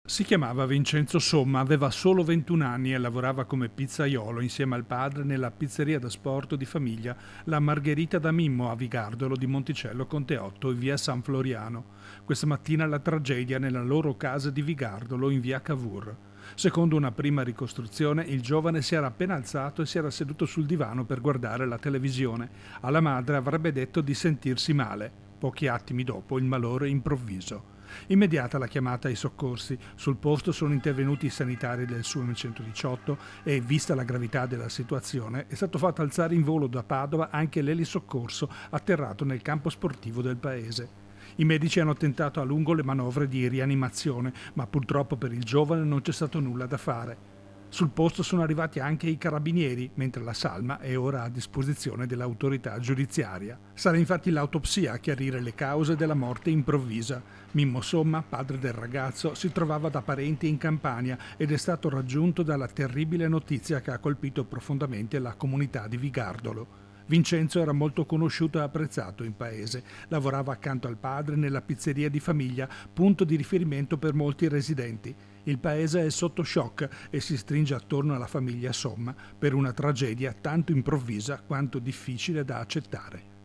Si chiamava Vincenzo Somma, aveva solo 21 anni e lavorava come pizzaiolo insieme al padre nella pizzeria da sport di famiglia La Margherita da Mimmo a Vigardolo di Monticello Conteotto in via San Floriano. Questa mattina la tragedia nella loro casa di Vigardolo in via Cavour. Secondo una prima ricostruzione, il giovane si era appena alzato e si era seduto sul divano per guardare la televisione. Alla madre avrebbe detto di sentirsi male. Pochi attimi dopo il malore improvviso. Immediata la chiamata ai soccorsi. Sul posto sono intervenuti i sanitari del SUEM 118 e, vista la gravità della situazione, è stato fatto alzare in volo da Padova anche l'elisoccorso atterrato nel campo sportivo del paese. I medici hanno tentato a lungo le manovre di rianimazione, ma purtroppo per il giovane non c'è stato nulla da fare. Sul posto sono arrivati anche i carabinieri, mentre la salma è ora a disposizione dell'autorità giudiziaria. Sarà infatti l'autopsia a chiarire le cause della morte improvvisa. Mimmo Somma, padre del ragazzo, si trovava da parenti in Campania ed è stato raggiunto dalla terribile notizia che ha colpito profondamente la comunità di Vigardolo. Vincenzo era molto conosciuto e apprezzato in paese, lavorava accanto al padre nella pizzeria di famiglia, punto di riferimento per molti residenti. Il paese è sotto shock e si stringe attorno alla famiglia Somma per una tragedia tanto improvvisa quanto difficile da accettare.